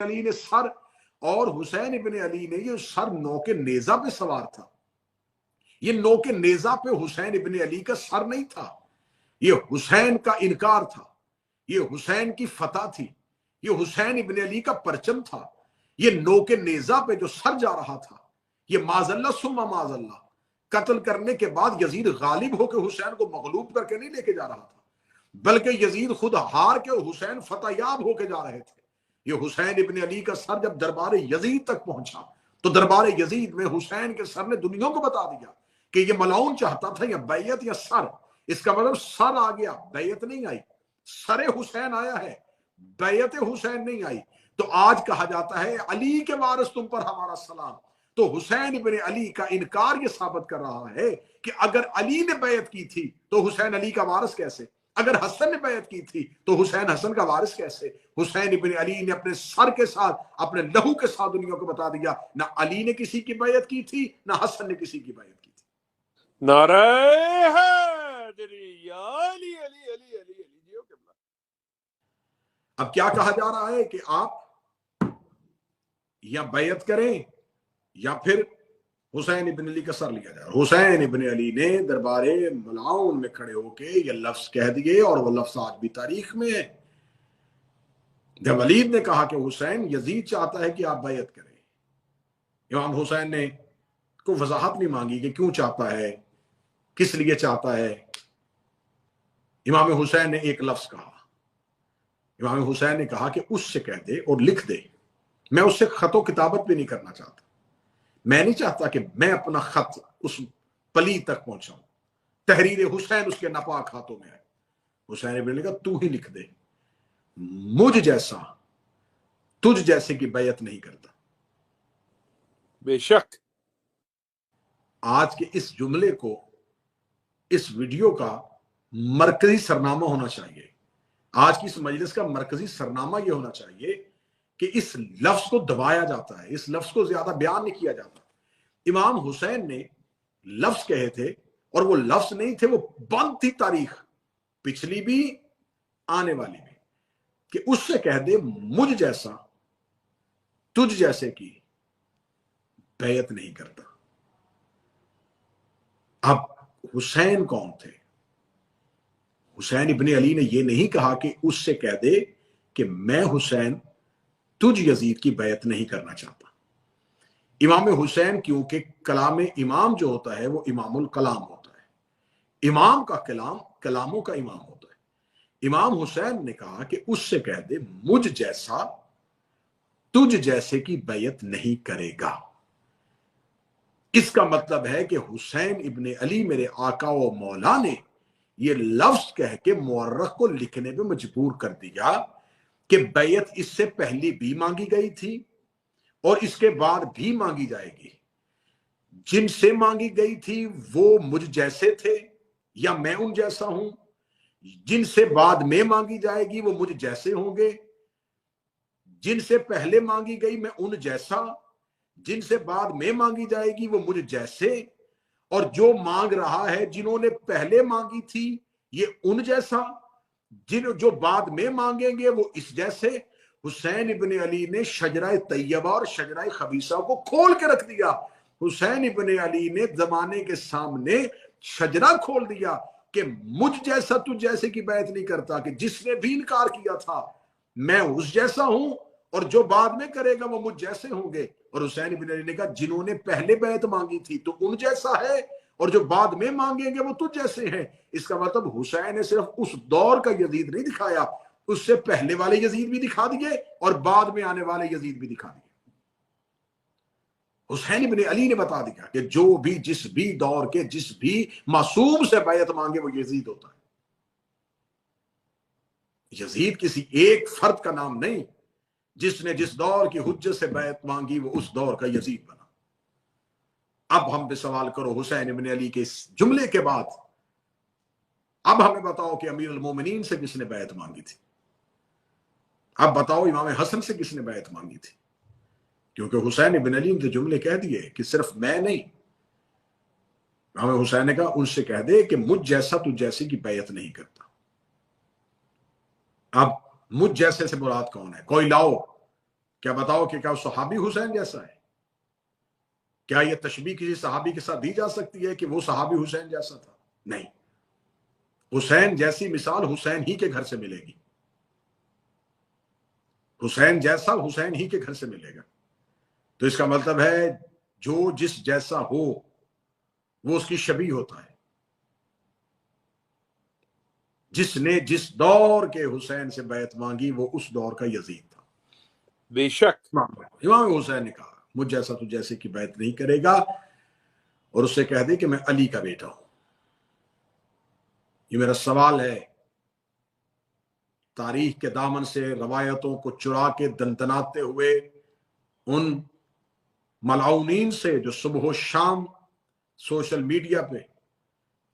علی نے سر اور حسین ابن علی نے یہ سر نوک نیزہ پہ سوار تھا. یہ نوک نیزہ پہ حسین ابن علی کا سر نہیں تھا. یہ حسین کا انکار تھا. یہ حسین کی فتح تھی. یہ حسین ابن علی کا پرچم تھا. یہ نوک نیزہ پہ جو سر جا رہا تھا یہ معاذ اللہ ثم معاذ اللہ قتل کرنے کے بعد یزید غالب ہو کے حسین کو مغلوب کر کے نہیں لے کے جا رہا تھا، بلکہ یزید خود ہار کے حسین فتح یاب ہو کے جا رہے تھے. یہ حسین ابن علی کا سر جب دربار یزید تک پہنچا تو دربار یزید میں حسین کے سر نے دنیا کو بتا دیا کہ یہ ملعون چاہتا تھا یا بیعت یا سر. اس کا مطلب سر آ گیا، بیعت نہیں آئی. سر حسین آیا ہے، بیعت حسین نہیں آئی. تو آج کہا جاتا ہے علی کے وارث تم پر ہمارا سلام. تو حسین ابن علی کا انکار یہ ثابت کر رہا ہے کہ اگر علی نے بیعت کی تھی تو حسین علی کا وارث کیسے؟ اگر حسن نے بیعت کی تھی تو حسین حسن کا وارث کیسے؟ حسین ابن علی نے اپنے سر کے ساتھ، اپنے لہو کے ساتھ دنیا کو بتا دیا نہ علی نے کسی کی بیعت کی تھی نہ حسن نے کسی کی بیعت کی تھی. نعرہ حیدری یا علی علی علی علی علی. اب کیا کہا جا رہا ہے کہ آپ یا بیعت کریں یا پھر حسین ابن علی کا سر لیا جائے. حسین ابن علی نے دربار ملعون میں کھڑے ہو کے یہ لفظ کہہ دیے اور وہ لفظ آج بھی تاریخ میں ہے. جب ولید نے کہا کہ حسین یزید چاہتا ہے کہ آپ بیعت کریں، امام حسین نے کوئی وضاحت نہیں مانگی کہ کیوں چاہتا ہے، کس لیے چاہتا ہے. امام حسین نے ایک لفظ کہا. امام حسین نے کہا کہ اس سے کہہ دے اور لکھ دے، میں اس سے خط و کتابت بھی نہیں کرنا چاہتا. میں نہیں چاہتا کہ میں اپنا خط اس پلی تک پہنچاؤں، تحریر حسین اس کے ناپاک ہاتھوں میں آئے. حسین ابن علی نے کہا تو ہی لکھ دے، مجھ جیسا تجھ جیسے کی بیعت نہیں کرتا. بے شک آج کے اس جملے کو، اس ویڈیو کا مرکزی سرنامہ ہونا چاہیے. آج کی اس مجلس کا مرکزی سرنامہ یہ ہونا چاہیے کہ اس لفظ کو دبایا جاتا ہے، اس لفظ کو زیادہ بیان نہیں کیا جاتا. امام حسین نے لفظ کہے تھے اور وہ لفظ نہیں تھے، وہ بند تھی تاریخ، پچھلی بھی آنے والی بھی، کہ اس سے کہہ دے مجھ جیسا تجھ جیسے کی بیعت نہیں کرتا. اب حسین کون تھے؟ حسین ابن علی نے یہ نہیں کہا کہ اس سے کہہ دے کہ میں حسین تجھ یزید کی بیعت نہیں کرنا چاہتا. امام حسین کیونکہ کلام امام جو ہوتا ہے وہ امام الکلام ہوتا ہے، امام کا کلام کلاموں کا امام ہوتا ہے. امام حسین نے کہا کہ اس سے کہہ دے مجھ جیسا تجھ جیسے کی بیعت نہیں کرے گا. اس کا مطلب ہے کہ حسین ابن علی میرے آقا و مولا نے یہ لفظ کہہ کے مورخ کو لکھنے پہ مجبور کر دیا کہ بیعت اس سے پہلی بھی مانگی گئی تھی اور اس کے بعد بھی مانگی جائے گی. جن سے مانگی گئی تھی وہ مجھ جیسے تھے یا میں ان جیسا ہوں، جن سے بعد میں مانگی جائے گی وہ مجھ جیسے ہوں گے، جن سے پہلے مانگی گئی میں ان جیسا، جن سے بعد میں مانگی جائے گی وہ مجھ جیسے، اور جو مانگ رہا ہے جنہوں نے پہلے مانگی تھی یہ ان جیسا، جو بعد میں مانگیں گے وہ اس جیسے. حسین ابن علی نے شجرہ طیبہ اور شجرہ خبیثہ کو کھول کے رکھ دیا. حسین ابن علی نے زمانے کے سامنے شجرہ کھول دیا کہ مجھ جیسا تجھ جیسے کی بیعت نہیں کرتا، کہ جس نے بھی انکار کیا تھا میں اس جیسا ہوں اور جو بعد میں کرے گا وہ مجھ جیسے ہوں گے. اور حسین ابن علی نے کہا جنہوں نے پہلے بیعت مانگی تھی تو ان جیسا ہے اور جو بعد میں مانگیں گے وہ تجھ جیسے ہیں. اس کا مطلب حسین نے صرف اس دور کا یزید نہیں دکھایا، اس سے پہلے والے یزید بھی دکھا دیے اور بعد میں آنے والے یزید بھی دکھا دیے. حسین ابن علی نے بتا دیا کہ جو بھی جس بھی دور کے جس بھی معصوم سے بیعت مانگے وہ یزید ہوتا ہے. یزید کسی ایک فرد کا نام نہیں، جس نے جس دور کی حجت سے بیعت مانگی وہ اس دور کا یزید بنا. اب ہم پہ سوال کرو حسین ابن علی کے اس جملے کے بعد اب ہمیں بتاؤ کہ امیر المومنین سے کس نے بیعت مانگی تھی؟ اب بتاؤ امام حسن سے کس نے بیعت مانگی تھی؟ کیونکہ حسین ابن علی نے جملے کہہ دیے کہ صرف میں نہیں. امام حسین نے کہا ان سے کہہ دے کہ مجھ جیسا تو جیسے کی بیعت نہیں کرتا. اب مجھ جیسے سے مراد کون ہے؟ کوئی لاؤ کیا بتاؤ کہ کیا صحابی حسین جیسا ہے؟ کیا یہ تشبیہ کسی صحابی کے ساتھ دی جا سکتی ہے کہ وہ صحابی حسین جیسا تھا؟ نہیں. حسین جیسی مثال حسین ہی کے گھر سے ملے گی. حسین جیسا حسین ہی کے گھر سے ملے گا. تو اس کا مطلب ہے جو جس جیسا ہو وہ اس کی شبیہ ہوتا ہے. جس نے جس دور کے حسین سے بیعت مانگی وہ اس دور کا یزید تھا. بے شک. امام حسین نے کہا مجھ جیسا تو جیسے کی بیعت نہیں کرے گا، اور اس سے کہہ دے کہ میں علی کا بیٹا ہوں. یہ میرا سوال ہے. تاریخ کے دامن سے روایتوں کو چرا کے دندناتے ہوئے ان ملعونین سے جو صبح و شام سوشل میڈیا پہ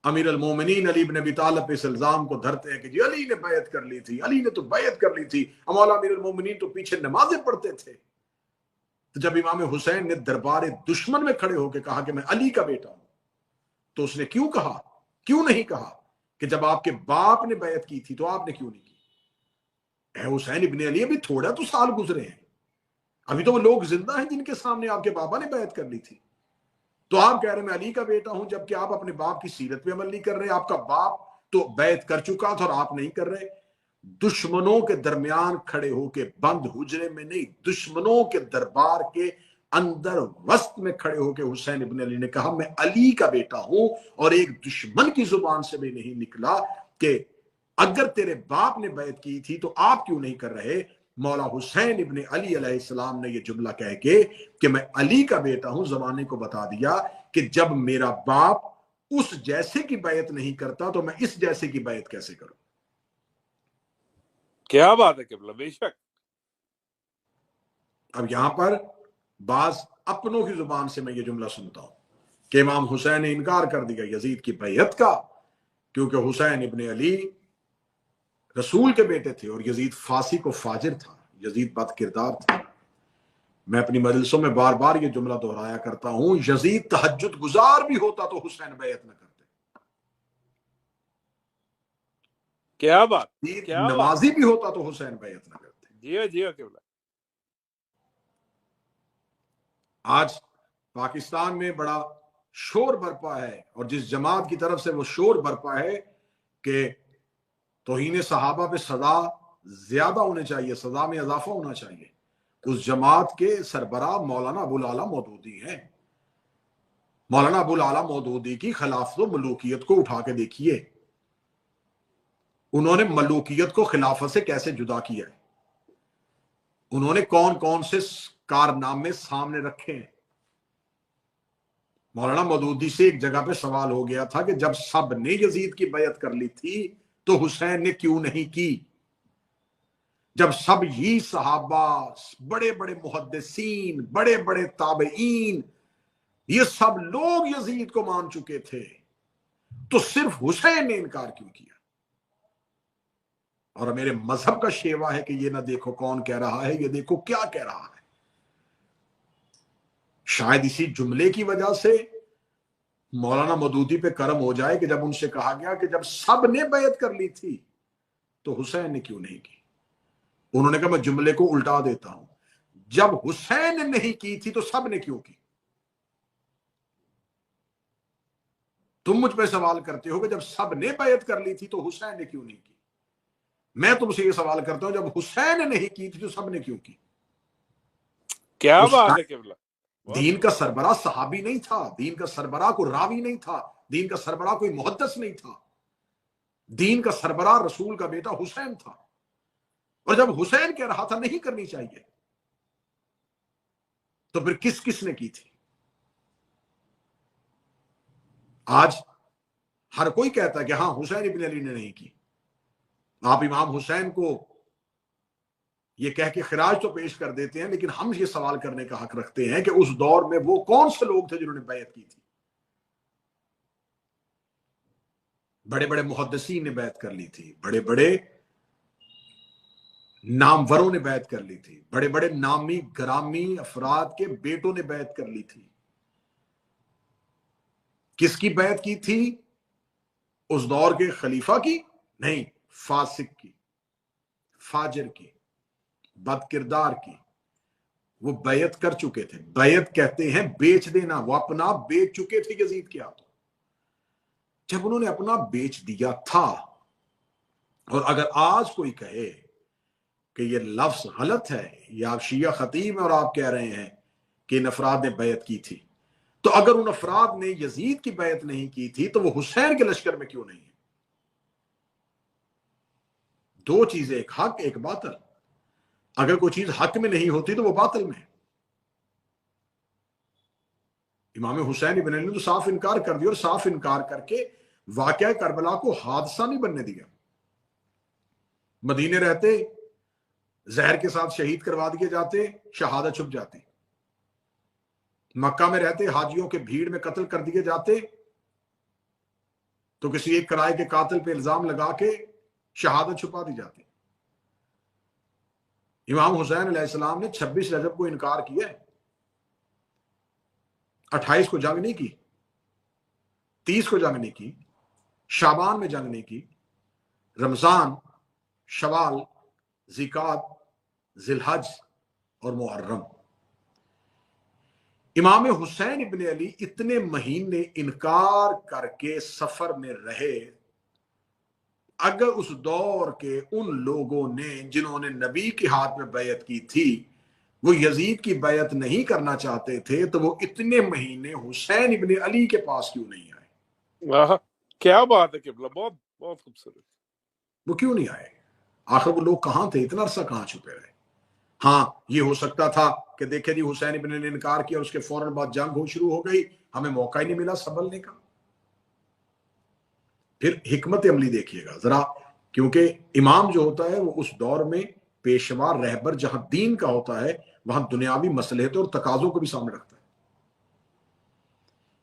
امیر المومنین علی بن ابی طالب پہ اس الزام کو دھرتے ہیں کہ جی علی نے بیعت کر لی تھی، علی نے تو بیعت کر لی تھی، مولا امیر المومنین تو پیچھے نمازیں پڑھتے تھے. تو جب امام حسین نے دربار دشمن میں کھڑے ہو کے کہا کہ میں علی کا بیٹا ہوں، تو اس نے کیوں کہا؟ کیوں نہیں کہا کہ جب آپ کے باپ نے بیعت کی تھی تو آپ نے کیوں نہیں کی؟ اے حسین ابن علی، ابھی تھوڑا تو سال گزرے ہیں، ابھی تو وہ لوگ زندہ ہیں جن کے سامنے آپ کے بابا نے بیعت کر لی تھی. تو آپ کہہ رہے ہیں میں علی کا بیٹا ہوں، جبکہ آپ اپنے باپ کی سیرت پہ عمل نہیں کر رہے. آپ کا باپ تو بیعت کر چکا تھا اور آپ نہیں کر رہے. دشمنوں کے درمیان کھڑے ہو کے، بند حجرے میں نہیں، دشمنوں کے دربار کے اندر وسط میں کھڑے ہو کے حسین ابن علی نے کہا میں علی کا بیٹا ہوں، اور ایک دشمن کی زبان سے بھی نہیں نکلا کہ اگر تیرے باپ نے بیعت کی تھی تو آپ کیوں نہیں کر رہے. مولا حسین ابن علی علیہ السلام نے یہ جملہ کہہ کے کہ میں علی کا بیٹا ہوں زمانے کو بتا دیا کہ جب میرا باپ اس جیسے کی بیعت نہیں کرتا تو میں اس جیسے کی بیعت کیسے کروں. کیا بات ہے قبلہ. بے شک. اب یہاں پر بعض اپنوں کی زبان سے میں یہ جملہ سنتا ہوں کہ امام حسین نے انکار کر دیا یزید کی بیعت کا کیونکہ حسین ابن علی رسول کے بیٹے تھے اور یزید فاسق و فاجر تھا، یزید بد کردار تھا. میں اپنی مجلسوں میں بار بار یہ جملہ دہرایا کرتا ہوں، یزید تہجد گزار بھی ہوتا تو حسین بیعت نہ کرتے. کیا بات. یزید کیا بات. نمازی بھی ہوتا تو حسین بیعت نہ کرتے. جی قبلہ. آج پاکستان میں بڑا شور برپا ہے، اور جس جماعت کی طرف سے وہ شور برپا ہے کہ توہین صحابہ پہ سزا زیادہ ہونے چاہیے، سزا میں اضافہ ہونا چاہیے، اس جماعت کے سربراہ مولانا ابوالعلا مودودی ہیں. مولانا ابوالعلا مودودی کی خلافت و ملوکیت کو اٹھا کے دیکھیے، انہوں نے ملوکیت کو خلافت سے کیسے جدا کیا ہے، انہوں نے کون کون سے کارنامے سامنے رکھے ہیں. مولانا مودودی سے ایک جگہ پہ سوال ہو گیا تھا کہ جب سب نے یزید کی بیعت کر لی تھی تو حسین نے کیوں نہیں کی؟ جب سب ہی صحابہ، بڑے بڑے محدثین، بڑے بڑے تابعین، یہ سب لوگ یزید کو مان چکے تھے تو صرف حسین نے انکار کیوں کیا؟ اور میرے مذہب کا شیوا ہے کہ یہ نہ دیکھو کون کہہ رہا ہے، یہ دیکھو کیا کہہ رہا ہے. شاید اسی جملے کی وجہ سے مولانا مودودی پہ کرم ہو جائے کہ جب ان سے کہا گیا کہ جب سب نے بیعت کر لی تھی تو حسین نے کیوں نہیں کی، انہوں نے کہا میں جملے کو الٹا دیتا ہوں، جب حسین نے نہیں کی تھی تو سب نے کیوں کی؟ تم مجھ پہ سوال کرتے ہو کہ جب سب نے بیعت کر لی تھی تو حسین نے کیوں نہیں کی. میں تم سے یہ سوال کرتا ہوں جب حسین نے نہیں کی تھی تو سب نے کیوں کی؟ کیا بات ہے قبلہ. دین کا سربراہ صحابی نہیں تھا، دین کا سربراہ کوئی راوی نہیں تھا، دین کا سربراہ کوئی محدث نہیں تھا، دین کا سربراہ رسول کا بیٹا حسین تھا. اور جب حسین کہہ رہا تھا نہیں کرنی چاہیے تو پھر کس کس نے کی تھی؟ آج ہر کوئی کہتا ہے کہ ہاں حسین ابن علی نے نہیں کی. آپ امام حسین کو یہ کہہ کے خراج تو پیش کر دیتے ہیں، لیکن ہم یہ سوال کرنے کا حق رکھتے ہیں کہ اس دور میں وہ کون سے لوگ تھے جنہوں نے بیعت کی تھی؟ بڑے بڑے محدثین نے بیعت کر لی تھی، بڑے بڑے ناموروں نے بیعت کر لی تھی، بڑے بڑے نامی گرامی افراد کے بیٹوں نے بیعت کر لی تھی. کس کی بیعت کی تھی؟ اس دور کے خلیفہ کی نہیں، فاسق کی، فاجر کی، بد کردار کی، وہ بیعت کر چکے تھے. بیعت کہتے ہیں بیچ دینا. وہ اپنا بیچ چکے تھے یزید کے ہاتھوں. جب انہوں نے اپنا بیچ دیا تھا، اور اگر آج کوئی کہے کہ یہ لفظ غلط ہے، یا آپ شیعہ خطیب ہیں اور آپ کہہ رہے ہیں کہ ان افراد نے بیعت کی تھی، تو اگر ان افراد نے یزید کی بیعت نہیں کی تھی تو وہ حسین کے لشکر میں کیوں نہیں ہے؟ دو چیزیں، ایک حق ایک باطل. اگر کوئی چیز حق میں نہیں ہوتی تو وہ باطل میں ہے. امام حسین ابن علی نے تو صاف انکار کر دیا، اور صاف انکار کر کے واقعہ کربلا کو حادثہ نہیں بننے دیا. مدینے رہتے زہر کے ساتھ شہید کروا دیے جاتے، شہادت چھپ جاتی. مکہ میں رہتے حاجیوں کے بھیڑ میں قتل کر دیے جاتے تو کسی ایک کرائے کے قاتل پہ الزام لگا کے شہادت چھپا دی جاتی. امام حسین علیہ السلام نے 26 رجب کو انکار کیا ہے، 28 کو جنگ نہیں کی، 30 کو جنگ نہیں کی، شعبان میں جنگ نہیں کی، رمضان، شوال، ذیقعد، ذی الحج اور محرم. امام حسین ابن علی اتنے مہینے انکار کر کے سفر میں رہے. اگر اس دور کے ان لوگوں نے جنہوں نے نبی کے ہاتھ میں بیعت کی تھی وہ یزید کی بیعت نہیں کرنا چاہتے تھے تو وہ اتنے مہینے حسین ابن علی کے پاس کیوں نہیں آئے؟ کیا بات ہے قبلہ، بہت بہت خوبصورت. وہ کیوں نہیں آئے؟ آخر وہ لوگ کہاں تھے؟ اتنا عرصہ کہاں چھپے رہے؟ ہاں یہ ہو سکتا تھا کہ دیکھیں جی حسین ابن علی نے انکار کیا، اس کے فوراً بعد جنگ ہو شروع ہو گئی، ہمیں موقع ہی نہیں ملا سنبھلنے کا. پھر حکمت عملی دیکھیے گا ذرا، کیونکہ امام جو ہوتا ہے وہ اس دور میں پیشوا رہبر جہاں دین کا ہوتا ہے وہاں دنیاوی مصلحتوں اور تقاضوں کو بھی سامنے رکھتا ہے.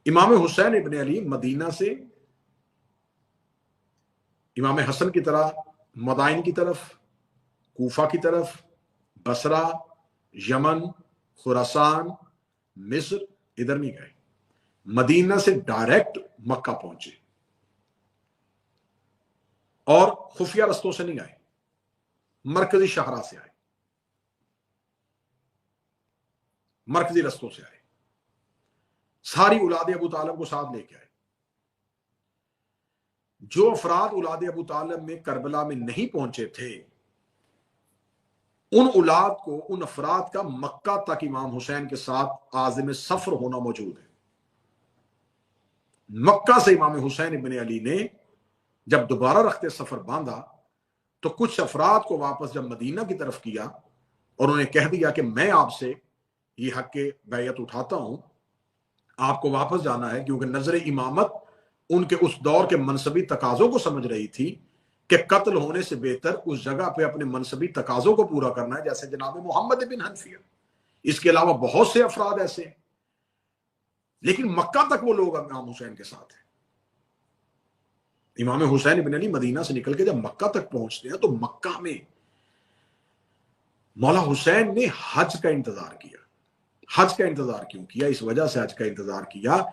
امام حسین ابن علی مدینہ سے امام حسن کی طرح مدائن کی طرف، کوفہ کی طرف، بصرہ، یمن، خراسان، مصر ادھر نہیں گئے. مدینہ سے ڈائریکٹ مکہ پہنچے اور خفیہ رستوں سے نہیں آئے، مرکزی شاہراہ سے آئے، مرکزی رستوں سے آئے. ساری اولاد ابو طالب کو ساتھ لے کے آئے. جو افراد اولاد ابو طالب میں کربلا میں نہیں پہنچے تھے ان اولاد کو، ان افراد کا مکہ تک امام حسین کے ساتھ عازم سفر ہونا موجود ہے. مکہ سے امام حسین ابن علی نے جب دوبارہ رخت سفر باندھا تو کچھ افراد کو واپس جب مدینہ کی طرف کیا اور انہیں کہہ دیا کہ میں آپ سے یہ حق کے بیعت اٹھاتا ہوں، آپ کو واپس جانا ہے، کیونکہ نظر امامت ان کے اس دور کے منصبی تقاضوں کو سمجھ رہی تھی کہ قتل ہونے سے بہتر اس جگہ پہ اپنے منصبی تقاضوں کو پورا کرنا ہے، جیسے جناب محمد بن حنفیہ. اس کے علاوہ بہت سے افراد ایسے ہیں، لیکن مکہ تک وہ لوگ امام حسین کے ساتھ ہیں. امام حسین ابن علی مدینہ سے نکل کے جب مکہ تک پہنچتے ہیں تو مکہ میں مولا حسین نے حج کا انتظار کیا. حج کا انتظار کیوں کیا؟ اس وجہ سے حج کا انتظار کیا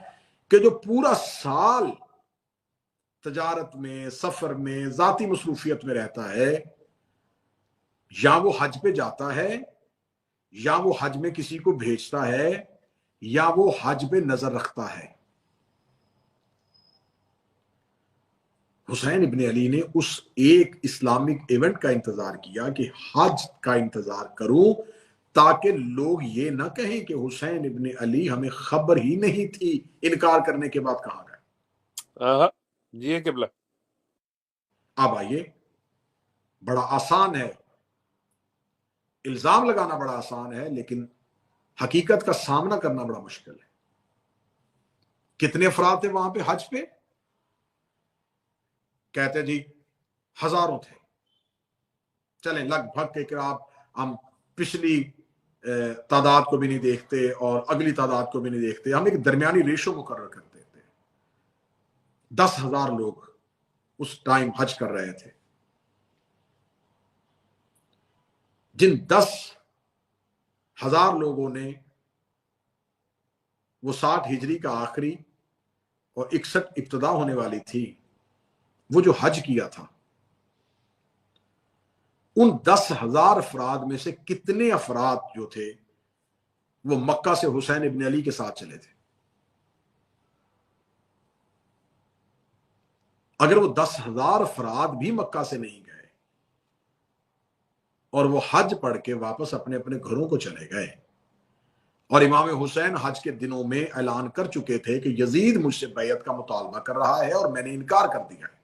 کہ جو پورا سال تجارت میں، سفر میں، ذاتی مصروفیت میں رہتا ہے، یا وہ حج پہ جاتا ہے، یا وہ حج میں کسی کو بھیجتا ہے، یا وہ حج پہ نظر رکھتا ہے. حسین ابن علی نے اس ایک اسلامک ایونٹ کا انتظار کیا کہ حج کا انتظار کروں تاکہ لوگ یہ نہ کہیں کہ حسین ابن علی ہمیں خبر ہی نہیں تھی، انکار کرنے کے بعد کہاں گئے. جی قبلہ. اب آئیے، بڑا آسان ہے، الزام لگانا بڑا آسان ہے، لیکن حقیقت کا سامنا کرنا بڑا مشکل ہے. کتنے افراد تھے وہاں پہ حج پہ؟ کہتے جی ہزاروں تھے. چلیں لگ بھگ کہ آپ ہم پچھلی تعداد کو بھی نہیں دیکھتے اور اگلی تعداد کو بھی نہیں دیکھتے، ہم ایک درمیانی ریشو مقرر کر دیتے ہیں. 10,000 لوگ اس ٹائم حج کر رہے تھے. جن 10,000 لوگوں نے وہ 60 ہجری کا آخری اور 61 ابتدا ہونے والی تھی وہ جو حج کیا تھا، ان 10,000 افراد میں سے کتنے افراد جو تھے وہ مکہ سے حسین ابن علی کے ساتھ چلے تھے. اگر وہ 10,000 افراد بھی مکہ سے نہیں گئے اور وہ حج پڑھ کے واپس اپنے اپنے گھروں کو چلے گئے، اور امام حسین حج کے دنوں میں اعلان کر چکے تھے کہ یزید مجھ سے بیعت کا مطالبہ کر رہا ہے اور میں نے انکار کر دیا ہے،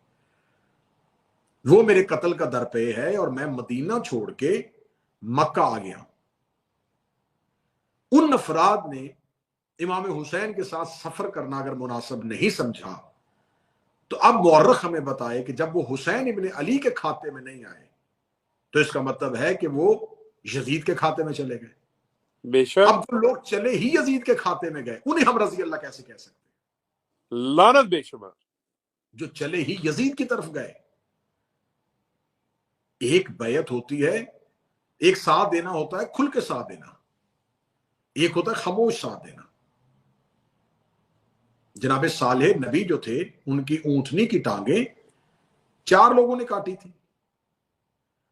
وہ میرے قتل کا درپے ہے اور میں مدینہ چھوڑ کے مکہ آ گیا. ان افراد نے امام حسین کے ساتھ سفر کرنا اگر مناسب نہیں سمجھا تو اب مورخ ہمیں بتائے کہ جب وہ حسین ابن علی کے کھاتے میں نہیں آئے تو اس کا مطلب ہے کہ وہ یزید کے کھاتے میں چلے گئے. بے شک. اب جو لوگ چلے ہی یزید کے کھاتے میں گئے انہیں ہم رضی اللہ کیسے کہہ سکتے ہیں؟ لعنت بے شمار. جو چلے ہی یزید کی طرف گئے. ایک بیعت ہوتی ہے، ایک ساتھ دینا ہوتا ہے کھل کے ساتھ دینا، ایک ہوتا ہے خاموش ساتھ دینا. جناب صالح نبی جو تھے ان کی اونٹنی کی ٹانگیں 4 لوگوں نے کاٹی تھی،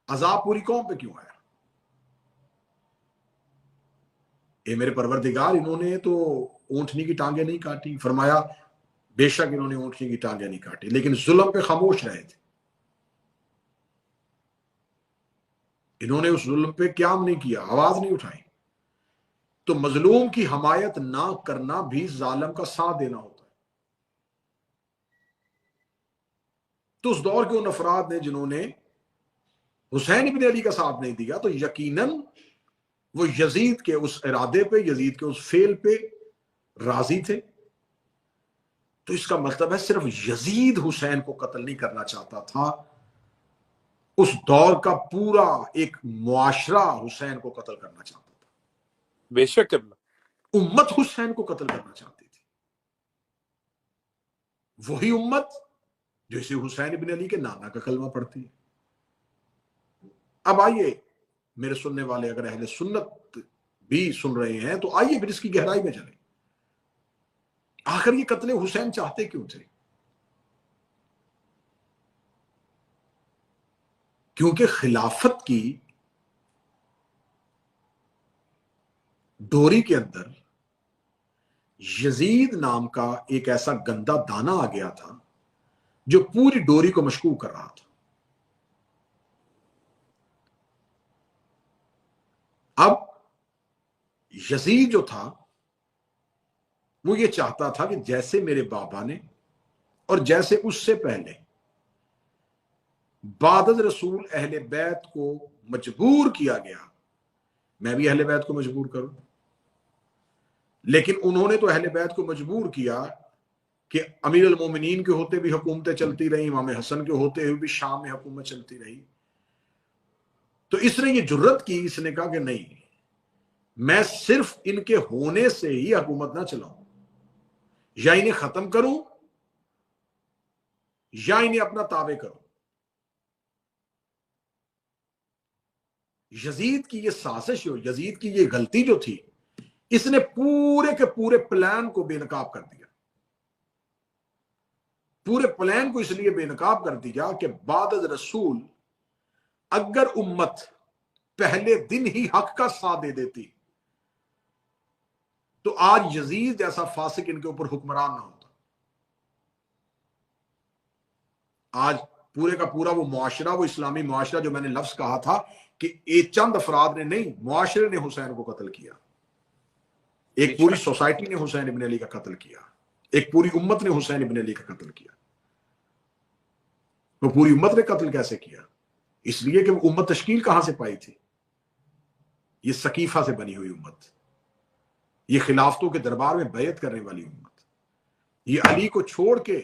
عذاب پوری قوم پہ کیوں آیا؟ اے میرے پروردگار، انہوں نے تو اونٹنی کی ٹانگیں نہیں کاٹی. فرمایا بے شک انہوں نے اونٹنی کی ٹانگیں نہیں کاٹی لیکن ظلم پہ خاموش رہے تھے. انہوں نے اس ظلم پہ قیام نہیں کیا، آواز نہیں اٹھائی. تو مظلوم کی حمایت نہ کرنا بھی ظالم کا ساتھ دینا ہوتا ہے. تو اس دور کے ان افراد نے جنہوں نے حسین ابن علی کا ساتھ نہیں دیا تو یقیناً وہ یزید کے اس ارادے پہ، یزید کے اس فعل پہ راضی تھے. تو اس کا مطلب ہے صرف یزید حسین کو قتل نہیں کرنا چاہتا تھا، اس دور کا پورا ایک معاشرہ حسین کو قتل کرنا چاہتا تھا. بے شک اللہ. امت حسین کو قتل کرنا چاہتی تھی، وہی امت جو اسے حسین ابن علی کے نانا کا کلمہ پڑھتی ہے. اب آئیے میرے سننے والے اگر اہل سنت بھی سن رہے ہیں تو آئیے پھر اس کی گہرائی میں چلیں. آخر یہ قتل حسین چاہتے کیوں تھے؟ کیونکہ خلافت کی ڈوری کے اندر یزید نام کا ایک ایسا گندا دانا آ گیا تھا جو پوری ڈوری کو مشکوک کر رہا تھا. اب یزید جو تھا وہ یہ چاہتا تھا کہ جیسے میرے بابا نے اور جیسے اس سے پہلے بعد از رسول اہل بیت کو مجبور کیا گیا، میں بھی اہل بیت کو مجبور کروں. لیکن انہوں نے تو اہل بیت کو مجبور کیا کہ امیر المومنین کے ہوتے بھی حکومتیں چلتی رہیں، امام حسن کے ہوتے ہوئے بھی شام میں حکومت چلتی رہی. تو اس نے یہ جرت کی، اس نے کہا کہ نہیں، میں صرف ان کے ہونے سے ہی حکومت نہ چلاؤں، یا انہیں ختم کروں یا انہیں اپنا تابع کروں. یزید کی یہ سازش ہو، یزید کی یہ غلطی جو تھی، اس نے پورے کے پورے پلان کو بے نقاب کر دیا. پورے پلان کو اس لیے بے نقاب کر دیا کہ بعد از رسول اگر امت پہلے دن ہی حق کا ساتھ دے دیتی تو آج یزید جیسا فاسق ان کے اوپر حکمران نہ ہوتا. آج پورے کا پورا وہ معاشرہ، وہ اسلامی معاشرہ جو میں نے لفظ کہا تھا کہ ایک چند افراد نے نہیں، معاشرے نے حسین کو قتل کیا. ایک پوری سوسائٹی نے حسین ابن علی کا قتل کیا، ایک پوری امت نے حسین ابن علی کا قتل کیا. وہ پوری امت نے قتل کیسے کیا؟ اس لیے کہ وہ امت تشکیل کہاں سے پائی تھی؟ یہ سقیفہ سے بنی ہوئی امت، یہ خلافتوں کے دربار میں بیعت کرنے والی امت، یہ علی کو چھوڑ کے